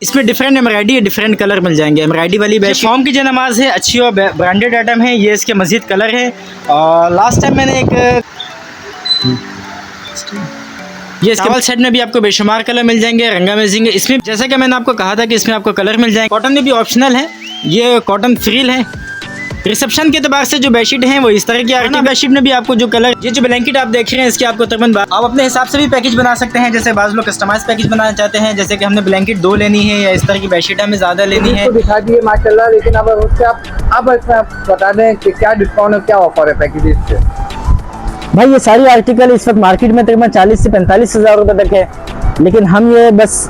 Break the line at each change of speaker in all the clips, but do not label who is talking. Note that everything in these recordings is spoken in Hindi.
इसमें डिफरेंट एम्ब्रॉयडरी है, डिफरेंट कलर मिल जाएंगे। एम्ब्रॉयडरी वाली बेडशीट फॉर्म की जो नमाज है अच्छी और ब्रांडेड आइटम है। ये इसके मजीद कलर है। और लास्ट टाइम मैंने एक ये इसके सेट में भी आपको बेशुमार कलर मिल जाएंगे, रंग अमेजिंग है। इसमें जैसा कि मैंने आपको कहा था कि इसमें आपको कलर मिल जाएंगे। कॉटन में भी ऑप्शनल है, ये कॉटन फ्रील है। रिसेप्शन के अतबार से जो बेडशीट हैं वो इस तरह की आर्टिक बेडशीट में भी आपको जो कलर, ये जो ब्लैंकेट आप देख रहे हैं इसके आपको तकरीबन आप अपने हिसाब से भी पैकेज बना सकते हैं। जैसे बाज़ लोग कस्टमाइज पैकेज बनाना चाहते हैं, जैसे कि हमने ब्लैंकेट 2 लेनी है या इस तरह की बेडशीट हमें ज़्यादा लेनी है।
दिखा दिए माशाल्लाह, लेकिन अब उससे आप बता दें कि क्या डिस्काउंट और क्या ऑफर है पैकेजेस से।
भाई ये सारी आर्टिकल इस वक्त मार्केट में तकरीबन 40 से 45 हज़ार रुपये तक है, लेकिन हम ये बस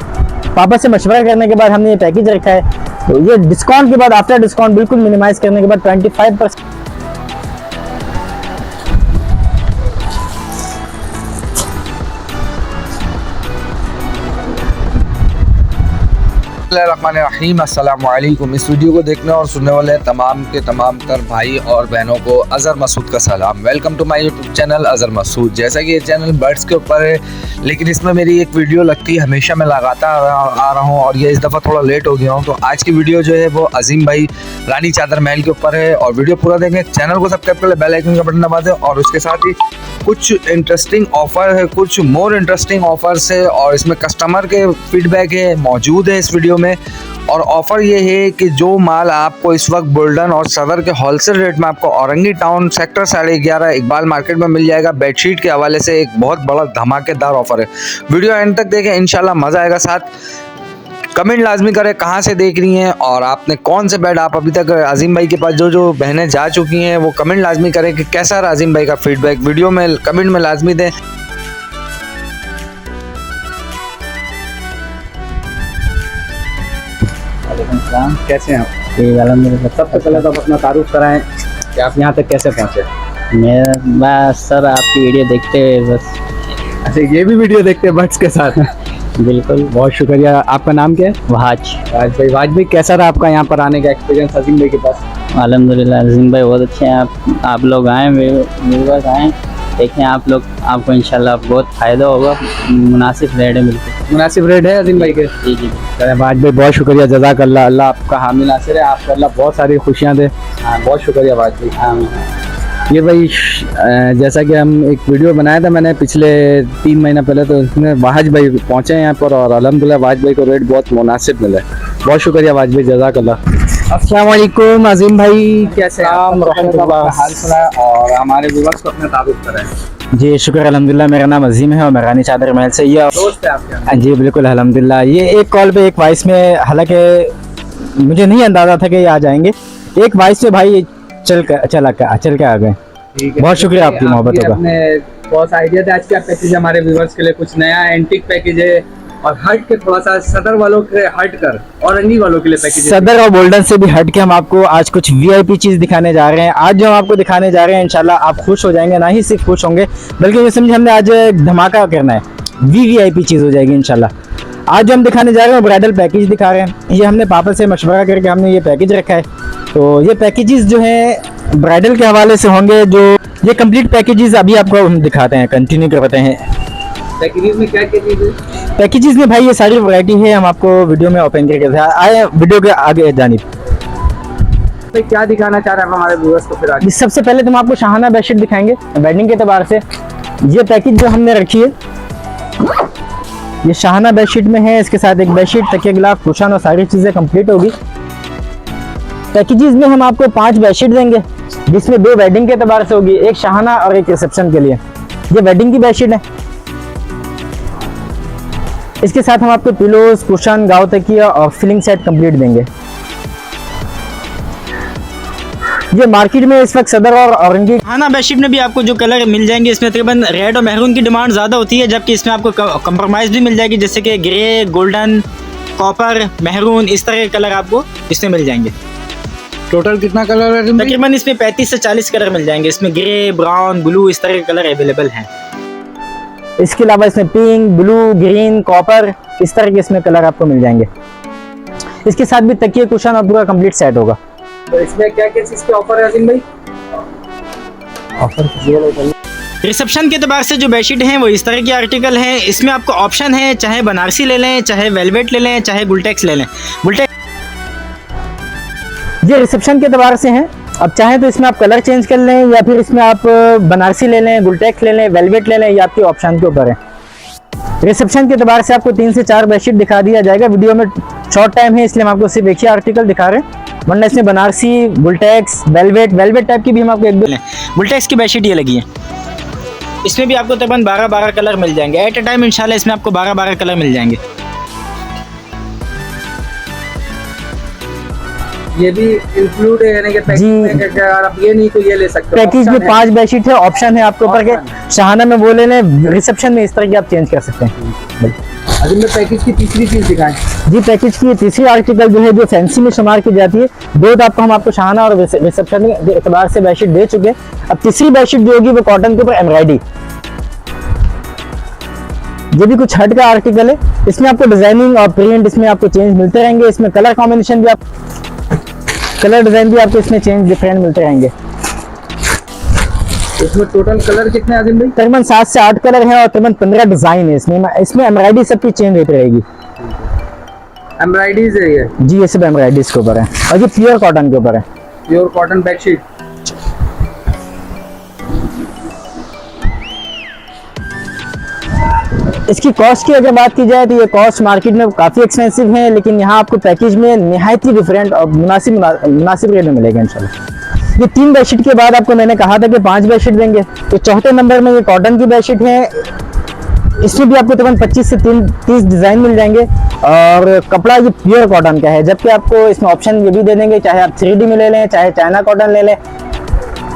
पापा से मशवरा करने के बाद हमने ये पैकेज रखा है। तो ये डिस्काउंट के बाद, आफ्टर डिस्काउंट बिल्कुल मिनिमाइज करने के बाद 25%।
रहीम अस्सलाम वालेकुम। इस वीडियो को देखने और सुनने वाले तमाम के तमाम तर भाई और बहनों को अज़हर मसूद का सलाम। Welcome to my YouTube channel Azhar Masood. जैसा कि ये चैनल बर्ड्स के ऊपर है, लेकिन इसमें मेरी एक वीडियो लगती है, हमेशा मैं लगाता आ रहा हूँ और ये इस दफ़ा थोड़ा लेट हो गया हूँ। तो आज की वीडियो जो है वो अजीम भाई रानी चादर महल के ऊपर है। और वीडियो पूरा देखें, चैनल को सब्सक्राइब कर ले, बेल आइकन का बटन दबा दें और उसके साथ ही कुछ इंटरेस्टिंग ऑफर है, कुछ मोर इंटरेस्टिंग ऑफर्स है और इसमें कस्टमर के फीडबैक है मौजूद है इस वीडियो में। और ऑफ़र ये है कि जो माल आपको इस वक्त बुल्डन और सदर के होलसेल रेट में आपको Orangi town sector 11.5 Iqbal market में मिल जाएगा। बेडशीट के हवाले से एक बहुत बड़ा धमाकेदार ऑफ़र है। वीडियो एंड तक देखें, इंशाल्लाह मज़ा आएगा। साथ कमेंट लाजमी करें कहाँ से देख रही हैं और आपने कौन से बेड, आप अभी तक अजीम भाई के पास जो बहनें जा चुकी हैं वो कमेंट लाजमी करें कि कैसा रहा अजीम भाई का फीडबैक। वीडियो में कमेंट में लाजमी दें। कैसे हैं आप?
अलहमदुलिल्लाह।
सबसे पहले तो आप अपना तारुफ कराएं कि आप यहाँ तक कैसे पहुँचे।
मैं बस सर आपकी वीडियो देखते हुए बस।
अच्छा, ये भी वीडियो देखते हैं बर्ड्स के साथ?
बिल्कुल।
बहुत शुक्रिया। आपका नाम क्या है?
वाज
भाई कैसा रहा आपका यहाँ पर आने का एक्सपीरियंस अजीम भाई के पास?
अलहमदुलिल्लाह अजीम भाई बहुत अच्छे हैं। आप लोग आएँ, मेरे पास आएँ, देखें आप लोग, आपको इंशाल्लाह बहुत फ़ायदा होगा। मुनासिब रेट है, बिल्कुल
मुनासिब रेट है अजीम भाई के।
जी जी।
वाज भाई बहुत शुक्रिया, जज़ाकल्लाह। अल्लाह आपका हामी नासिर है, आपको अल्लाह बहुत सारी खुशियाँ दे। हाँ, बहुत शुक्रिया वाज भाई। हाँ, ये भाई जैसा कि हम एक वीडियो बनाया था मैंने पिछले 3 महीना पहले, तो उसमें वाज भाई पहुँचे हैं यहाँ पर और अल्हम्दुलिल्लाह वाज भाई को रेट बहुत मुनासिब मिला है। बहुत शुक्रिया वाज भाई, जज़ाकल्लाह। अस्सलाम वालेकुम अजीम भाई, कैसे हैं? हाल सुना और हमारे व्यूअर्स को अपना तारुफ कराएं।
जी शुक्र अल्हम्दुलिल्लाह। मेरा नाम अजीम है और मैं रानी चादर महल से। ये
दोस्त है आपके?
जी बिल्कुल अल्हम्दुलिल्लाह। ये एक कॉल पे एक वॉइस में, हालांकि मुझे नहीं अंदाज़ा था कि ये आ जाएंगे, एक वॉइस से भाई चल के आ गए। बहुत शुक्रिया आपकी मोहब्बत होगा।
बहुत आइडिया था आज का पैकेज हमारे व्यूअर्स के लिए, कुछ नया एंटीक पैकेज है और हट के थोड़ा सा सदर वालों के हट कर औरंगी वालों के लिए पैकेज।
सदर और गोल्डन से भी हट के हम आपको आज कुछ वीआईपी चीज़ दिखाने जा रहे हैं। आज जो हम आपको दिखाने जा रहे हैं इंशाल्लाह आप खुश हो जाएंगे। ना ही सिर्फ खुश होंगे बल्कि ये समझे हमने आज धमाका करना है, वीवीआईपी चीज़ हो जाएगी इंशाल्लाह। आज जो हम दिखाने जा रहे हैं ब्राइडल पैकेज दिखा रहे हैं। ये हमने पापा से मशवरा करके हमने ये पैकेज रखा है। तो ये पैकेजेस जो हैं ब्राइडल के हवाले से होंगे। जो ये कंप्लीट पैकेजेस अभी आपको हम दिखाते हैं, कंटिन्यू करते हैं।
पैकेजेस में क्या क्या चीज़ है?
पैकेजेस में भाई ये सारी वैरायटी है, हम आपको वीडियो में ओपन करके आए। वीडियो के आगे जानिब
तो क्या दिखाना चाह रहे हैं हमारे व्यूअर्स को? फिर आगे
सबसे पहले तो हम आपको शाहाना बेडशीट दिखाएंगे वेडिंग के एतबार से। ये पैकेज जो हमने रखी है ये शाहाना बेडशीट में है। इसके साथ एक बेडशीट, तकिया, गिलाफ, कुशन और सारी चीज़ें कंप्लीट होगी। पैकेजेस में हम आपको 5 बेडशीट देंगे, जिसमें 2 वेडिंग के एतबार से होगी, एक शाहाना और एक रिसेप्शन के लिए। ये वेडिंग की बेडशीट है। इसके साथ हम आपको पिलोज, कुशन, गाव तकिया और फिलिंग सेट कंप्लीट देंगे। ये मार्केट में इस वक्त सदर और औरंगी
शाहाना बेडशीट में भी आपको जो कलर मिल जाएंगे इसमें तकरीबन रेड और मेहरून की डिमांड ज़्यादा होती है, जबकि इसमें आपको कंप्रोमाइज़ भी मिल जाएगी, जैसे कि ग्रे, गोल्डन, कॉपर, मेहरून, इस तरह के कलर आपको इसमें मिल जाएंगे।
टोटल कितना कलर है?
तकरीबन इसमें 35 से 40 कलर मिल जाएंगे। इसमें ग्रे, ब्राउन, ब्लू, इस तरह के कलर अवेलेबल हैं।
इसके अलावा इसमें पिंक, ब्लू, ग्रीन, कॉपर, इस तरह के इसमें कलर आपको मिल जाएंगे। इसके साथ भी तकिए, कुशन और पूरा कंप्लीट सेट होगा।
तो इसमें क्या क्या चीज़ के ऑफर है अजीम भाई?
ऑफर
रिसेप्शन के एतबार से जो बेडशीट हैं वो इस तरह के आर्टिकल हैं। इसमें आपको ऑप्शन है, चाहे बनारसी ले लें, चाहे वेलवेट ले लें, चाहे गुलटेक्स ले लें। गुलटेक्स
ये रिसेप्शन के एतबार से हैं। अब चाहें तो इसमें आप कलर चेंज कर लें या फिर इसमें आप बनारसी ले लें, गुलटेक्स ले लें, वेलवेट ले लें, ये आपके ऑप्शन के ऊपर है। रिसेप्शन के एतबार से आपको 3 से 4 बेडशीट दिखा दिया जाएगा। वीडियो में शॉर्ट टाइम है इसलिए हम आपको सिर्फ एक ही आर्टिकल दिखा रहे हैं, वरना इसमें बनारसी, गुलटेक्स, वेलवेट टाइप की भी हम आपको एक दो।
गुलटेक्स की बेडशीट ये लगी है। इसमें भी आपको तकरीबन 12-12 कलर मिल जाएंगे एट ए टाइम। इंशाल्लाह इसमें आपको 12-12 कलर मिल जाएंगे।
ये भी इंक्लूड है, यानी कि पैकेज में अगर आप ये नहीं तो ये ले सकते हो।
पैकेज में 5 बेडशीट है, ऑप्शन है आपके ऊपर के शाहाना में वो ले लें, रिसेप्शन में इस तरह की आप चेंज कर सकते हैं।
अभी मैं पैकेज की तीसरी चीज दिखाएं।
जी, पैकेज की तीसरी आर्टिकल जो है जो फैंसी में शुमार की जाती है। दो तो हम आपको शाहाना और रिसेप्शन के एतबार से बेडशीट दे चुके हैं। अब तीसरी बेडशीट जो होगी वो कॉटन के ऊपर एम्ब्रॉयडरी, ये भी कुछ हट का आर्टिकल है। इसमें आपको डिजाइनिंग और प्रिंट इसमें आपको चेंज मिलते रहेंगे। इसमें कलर कॉम्बिनेशन भी कलर डिजाइन भी आपको इसमें चेंज डिफरेंट मिलते रहेंगे।
इसमें टोटल कलर कितने आदिम भाई?
तकरीबन 7 से 8 कलर हैं और तकरीबन 15 डिजाइन है इसमें एम्ब्रॉयडरी सबकी चेंज होती रहेगी।
एम्ब्रॉयडरीज है ये?
जी, ये सब एम्ब्रॉयडरीज के ऊपर है और ये प्योर कॉटन के ऊपर है।
Pure cotton bedsheet.
इसकी कॉस्ट की अगर बात की जाए तो ये कॉस्ट मार्केट में काफ़ी एक्सपेंसिव है, लेकिन यहाँ आपको पैकेज में निहायत ही डिफरेंट और मुनासिब रेट में मिलेगा इंशाल्लाह। ये 3 बेडशीट के बाद आपको मैंने कहा था कि 5 बेडशीट देंगे, तो चौथे नंबर में ये कॉटन की बेडशीट है। इसमें भी आपको तकरीबन 25 से 30 डिज़ाइन मिल जाएंगे और कपड़ा ये प्योर कॉटन का है। जबकि आपको इसमें ऑप्शन ये भी दे देंगे, चाहे आप 3D में ले लें, चाहे चाइना कॉटन ले लें,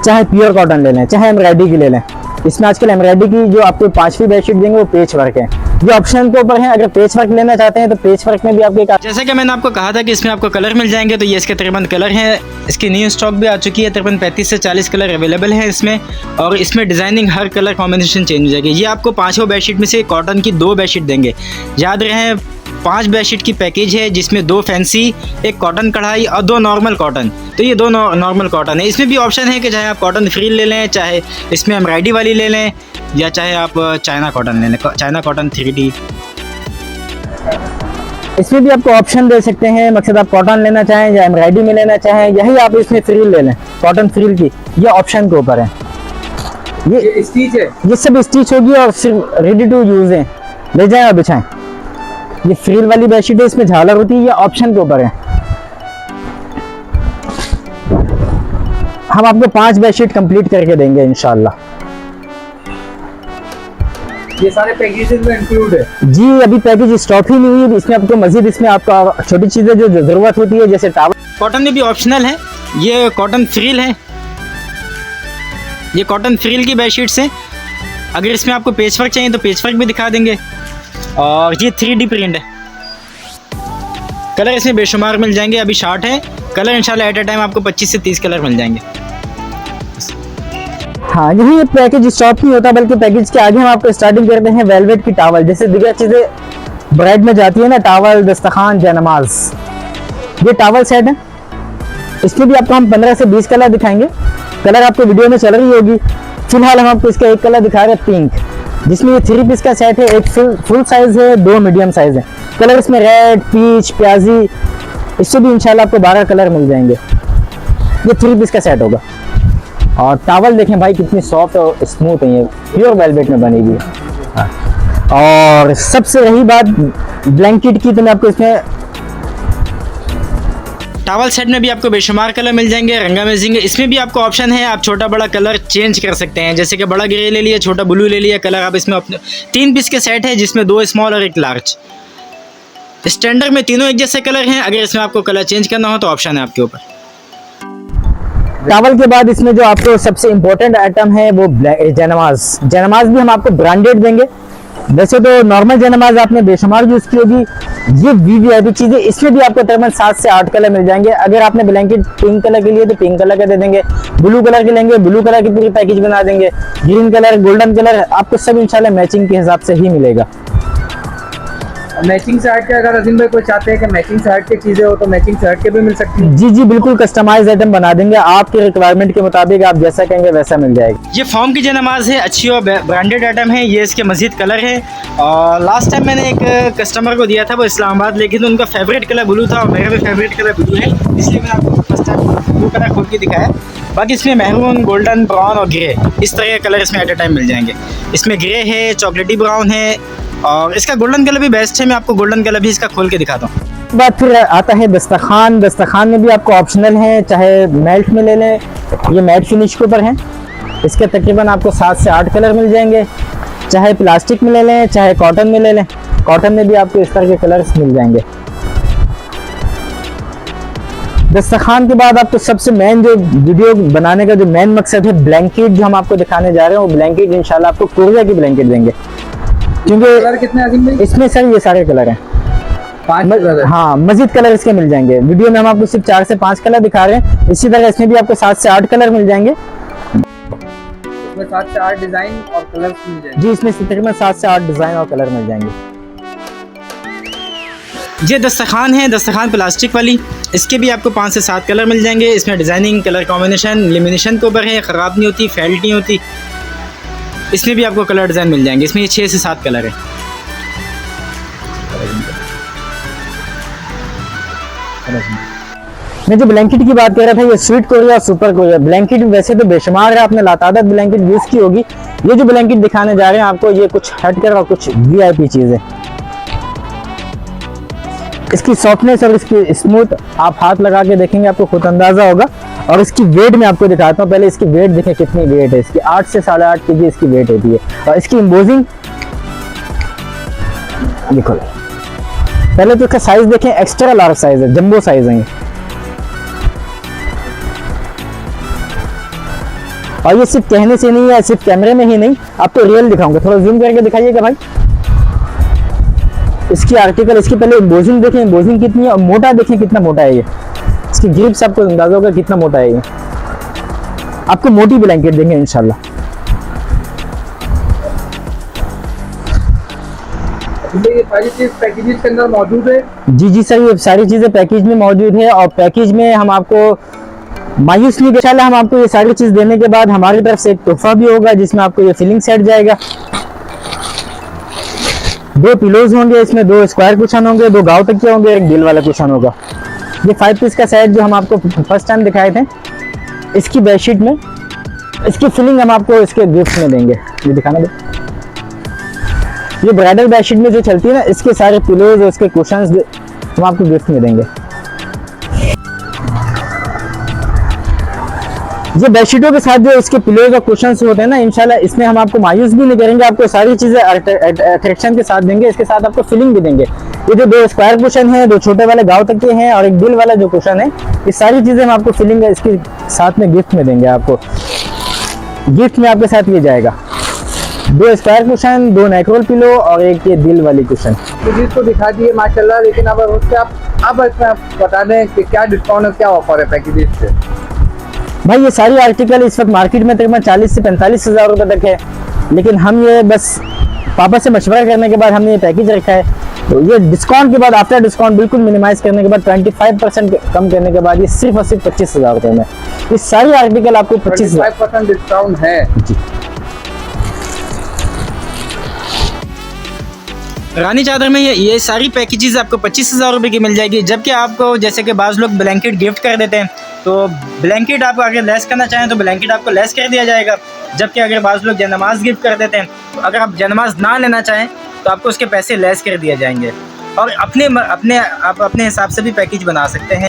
चाहे प्योर कॉटन ले लें, चाहे एम्ब्रॉयडरी की ले लें। इसमें आजकल एम्ब्रॉयडरी की जो आपको 5वीं बेडशीट देंगे वो पेच वर्क है। ये ऑप्शन के ऊपर है, अगर पेच वर्क लेना चाहते हैं तो पेच वर्क में भी आपको एक,
जैसे कि मैंने आपको कहा था कि इसमें आपको कलर मिल जाएंगे, तो ये इसके तकरीबन कलर हैं। इसकी न्यू स्टॉक भी आ चुकी है, तकरीबन 35 से 40 कलर अवेलेबल है इसमें। और इसमें डिज़ाइनिंग हर कलर कॉम्बिनेशन चेंज हो जाएगी। ये आपको 5 बेडशीट में से कॉटन की 2 बेडशीट देंगे। याद रहे 5 बेडशीट की पैकेज है, जिसमें 2 फैंसी, एक कॉटन कढ़ाई और 2 नॉर्मल कॉटन। तो ये 2 नॉर्मल कॉटन है। इसमें भी ऑप्शन है कि चाहे आप कॉटन फ्री ले लें, चाहे इसमें एम्ब्रॉयडरी वाली ले लें, या चाहे आप चाइना कॉटन ले लें, चाइना कॉटन 3D।
इसमें भी आपको ऑप्शन दे सकते हैं। मकसद आप कॉटन लेना चाहें या एम्ब्रॉयडरी में लेना चाहें, यही आप इसमें फ्रिल ले लें, कॉटन फ्रिल की, ये ऑप्शन के ऊपर है।
ये स्टिच है,
ये सब स्टिच होगी और सिर्फ रेडी टू यूज है, ले जाएं और बिछाएं। ये फ्रिल वाली बेडशीट है, इसमें झालर होती है, ये ऑप्शन के ऊपर है। हम आपको 5 बेडशीट कंप्लीट करके देंगे इंशाल्लाह।
ये सारे पैकेजेस में इंक्लूड है?
जी, अभी पैकेज स्टॉक ही नहीं हुई है। इसमें आपको मजीद इसमें आपका छोटी चीजें जो जरूरत होती है, जैसे टावल।
कॉटन में भी ऑप्शनल है। ये कॉटन फ्रिल है, ये कॉटन फ्रिल की बेडशीट्स हैं। अगर इसमें आपको पेच वर्क चाहिए तो पेच वर्क भी दिखा देंगे। और ये 3D प्रिंट है। कलर इसमें बेशुमार मिल जाएंगे। अभी शार्ट है कलर, इंशाल्लाह एट ए टाइम आपको 25 से 30 कलर मिल जाएंगे।
हाँ, यही ये पैकेज स्टॉप नहीं होता, बल्कि पैकेज के आगे हम आपको स्टार्टिंग करते हैं वेलवेट की टावल। जैसे दिगर चीज़ें ब्राइड में जाती है ना, टावल, दस्तखान, जयनमाज, ये टावल सेट है। इसमें भी आपको हम 15 से 20 कलर दिखाएंगे। कलर आपको वीडियो में चल रही होगी। फिलहाल हम आपको इसका एक कलर दिखा रहे हैं, पिंक, जिसमें ये 3 पीस का सेट है। एक फुल साइज है, 2 मीडियम साइज है। कलर इसमें रेड, पीच, प्याजी, इससे भी इंशाल्लाह आपको 12 कलर मिल जाएंगे। ये 3 पीस का सेट होगा। और टावल देखें भाई कितनी सॉफ्ट और स्मूथ है, ये प्योर वेलवेट में बनी हुई है। और सबसे रही बात ब्लैंकेट की, तो मैं आपको इसमें
टावल सेट में भी आपको बेशुमार कलर मिल जाएंगे, रंगा अमेजिंग है। इसमें भी आपको ऑप्शन है, आप छोटा बड़ा कलर चेंज कर सकते हैं। जैसे कि बड़ा ग्रे ले लिया, छोटा ब्लू ले लिया कलर। आप इसमें अपने 3 पीस के सेट है, जिसमें 2 स्मॉल और 1 लार्ज। स्टैंडर्ड में तीनों एक जैसे कलर हैं। अगर इसमें आपको कलर चेंज करना हो तो ऑप्शन है आपके ऊपर।
टावल के बाद इसमें जो आपको सबसे इम्पोर्टेंट आइटम है वो जयनमाज। जयनमाज भी हम आपको ब्रांडेड देंगे। वैसे तो नॉर्मल जयनमाज आपने बेशुमार यूज की होगी, ये वीवीआईपी चीजें, इसमें भी आपको तकरीबन 7 से 8 कलर मिल जाएंगे। अगर आपने ब्लैंकेट पिंक कलर के लिए तो पिंक कलर के दे देंगे, ब्लू कलर के लेंगे ब्लू कलर की पूरी पैकेज बना देंगे, ग्रीन कलर, गोल्डन कलर, आपको सब इंशाल्लाह मैचिंग के हिसाब से ही मिलेगा।
मैचिंग से हट के अगर अजीम भाई कोई चाहते हैं कि मैचिंग से हट के चीजें हो तो मैचिंग से हट के भी मिल सकती है।
जी जी बिल्कुल कस्टमाइज आइटम बना देंगे, आपके रिक्वायरमेंट के मुताबिक आप जैसा कहेंगे वैसा मिल जाएगा।
ये फॉर्म की जो नमाज है अच्छी और ब्रांडेड आइटम है। ये इसके मजीद कलर है और लास्ट टाइम मैंने एक कस्टमर को दिया था, वो इस्लामाबाद लेकिन उनका फेवरेट कलर ब्लू था और मेरा भी फेवरेट कलर ब्लू है, इसलिए मैंने आपको फर्स्ट टाइम ब्लू कलर खोल के दिखाया। बाकी इसमें मैरून, गोल्डन, ब्राउन और ग्रे इस तरह के कलर इसमें एट ए टाइम मिल जाएंगे। इसमें ग्रे है, चॉकलेटी ब्राउन है और इसका गोल्डन कलर भी बेस्ट है। मैं आपको गोल्डन कलर भी इसका खोल के दिखाता हूँ।
बात फिर आता है दस्तरखान। दस्तरखान में भी आपको ऑप्शनल है, चाहे मैट में ले लें, ये मैट फिनिश के ऊपर है। इसके तकरीबन आपको 7 से 8 कलर मिल जाएंगे, चाहे प्लास्टिक में ले लें चाहे कॉटन में ले लें। कॉटन में भी आपको इस तरह के कलर्स मिल जाएंगे। दस्तरखान के बाद आपको सबसे मेन जो वीडियो बनाने का जो मेन मकसद है, ब्लैंकेट जो हम आपको दिखाने जा रहे हैं, वो ब्लैंकेट इंशाल्लाह आपको कोरिया की ब्लैंकेट देंगे। क्योंकि
कलर कितने अजीम भाई?
इसमें सर ये सारे कलर हैं,
5 कलर है।
हाँ मजीद कलर इसके मिल जाएंगे। वीडियो में हम आपको सिर्फ 4 से 5 कलर दिखा रहे हैं, इसी तरह इसमें भी आपको 7 से 8 कलर मिल जाएंगे।
इसमें 7 से 8 डिजाइन और कलर मिल जाएंगे।
जी इसमें तकरीबन 7 से 8 डिजाइन और कलर मिल जाएंगे।
ये दस्तरखान है, दस्तरखान प्लास्टिक वाली, इसके भी आपको 5 से 7 कलर मिल जाएंगे। इसमें डिज़ाइनिंग, कलर कॉम्बिनेशन, लेमिनेशन के ऊपर है, ख़राब नहीं होती, फेल्ट नहीं होती। इसमें भी आपको कलर डिज़ाइन मिल जाएंगे। इसमें ये 6 से 7 कलर है।
मैं जो ब्लैंकेट की बात कर रहा था, ये स्वीट कोरिया और सुपर कोरिया ब्लैंकेट वैसे तो बेशुमार है, आपने लातादाद ब्लैंकेट यूज़ की होगी। ये जो ब्लैंकेट दिखाने जा रहे हैं आपको, ये कुछ हटकर और कुछ वीआईपी चीज़ है। इसकी सॉफ्टनेस और इसकी स्मूथ आप हाथ लगा के देखेंगे आपको खुद अंदाजा होगा। और इसकी वेट मैं आपको दिखाता हूँ। पहले इसकी वेट देखें कितनी वेट है इसकी, 8 से 8.5 kg इसकी वेट होती है। और इसकी एम्बोजिंग देखो, पहले तो इसका साइज देखें, एक्स्ट्रा लार्ज साइज है, जंबो साइज है ये। और ये सिर्फ कहने से नहीं है, सिर्फ कैमरे में ही नहीं, आपको रियल दिखाऊंगा। थोड़ा जूम करके दिखाइएगा भाई। इसकी आर्टिकल, इसकी पहले एम्बोजिंग देखें, एम्बोजिंग कितनी है और मोटा देखें कितना मोटा है ये। इसकी ग्रिप्स आपको अंदाजा होगा कितना मोटा है ये। आपको मोटी ब्लैंकेट देंगे इंशाल्लाह।
ये सारी चीज पैकेजेस के अंदर मौजूद है।
जी जी सर, ये सारी चीज़ें पैकेज में मौजूद है। और पैकेज में हम आपको मायूस नहीं, इंशाल्लाह हम आपको ये सारी चीज़ देने के बाद हमारी तरफ से एक तोहफा भी होगा, जिसमें आपको ये फिलिंग सेट जाएगा। 2 पिलोज होंगे इसमें, 2 स्क्वायर कुशन होंगे, 2 गाँव तकिया होंगे, एक दिल वाला कुशन होगा। ये 5 पीस का सेट जो हम आपको फर्स्ट टाइम दिखाए थे, इसकी बेडशीट में इसकी फिलिंग हम आपको इसके गिफ्ट में देंगे। ये दिखाना दो। ये ब्राइडल बेडशीट में जो चलती है ना, इसके सारे पिलोज और इसके कुशन्स हम आपको गिफ्ट में देंगे। ये बेडशीटों के साथ जो इसके पिलोज और कुशन्स होते हैं ना, इंशाल्लाह इसमें हम आपको मायूस भी नहीं करेंगे, आपको सारी चीज़ें अट्रैक्शन के साथ देंगे। इसके साथ आपको फिलिंग भी देंगे। ये जो 2 स्क्वायर कुशन है, 2 छोटे वाले गाँव तक के हैं और एक दिल वाला जो कुशन है, ये सारी चीज़ें हम आपको फिलिंग इसके साथ में गिफ्ट में देंगे। आपको गिफ्ट में आपके साथ ये जाएगा 2 स्क्वायर कुशन, 2 नेकरोल पिलो और एक ये दिल वाली कुशन।
पैकेजेस तो दिखा दिए माशाल्लाह, लेकिन अब उसके आप बता दें कि क्या डिस्काउंट और क्या ऑफर है पैकेजेस पे।
भाई ये सारी आर्टिकल इस वक्त मार्केट में तकरीबन 40 से 45 हज़ार रुपये तक है, लेकिन हम ये बस पापा से मशवरा करने के बाद हमने ये पैकेज रखा है। तो ये डिस्काउंट के बाद, आफ्टर डिस्काउंट बिल्कुल मिनिमाइज करने के बाद, 25% कम करने के बाद ये सिर्फ और सिर्फ 25 हज़ार रुपये में ये सारी आर्टिकल आपको
25% डिस्काउंट है
जी।
रानी चादर में ये सारी पैकेजेस आपको 25,000 रुपये की मिल जाएगी। जबकि आपको जैसे कि बाज़ लोग ब्लैंकेट गिफ्ट कर देते हैं, तो ब्लैंकेट आपको अगर लेस करना चाहें तो ब्लैंकेट आपको लेस कर दिया जाएगा। जबकि अगर बाज़ लोग जयनमाज़ गिफ्ट कर देते हैं, तो अगर आप जयनमाज़ ना लेना चाहें तो आपको उसके पैसे लेस कर दिए जाएंगे। और आप अपने हिसाब से भी पैकेज बना सकते हैं।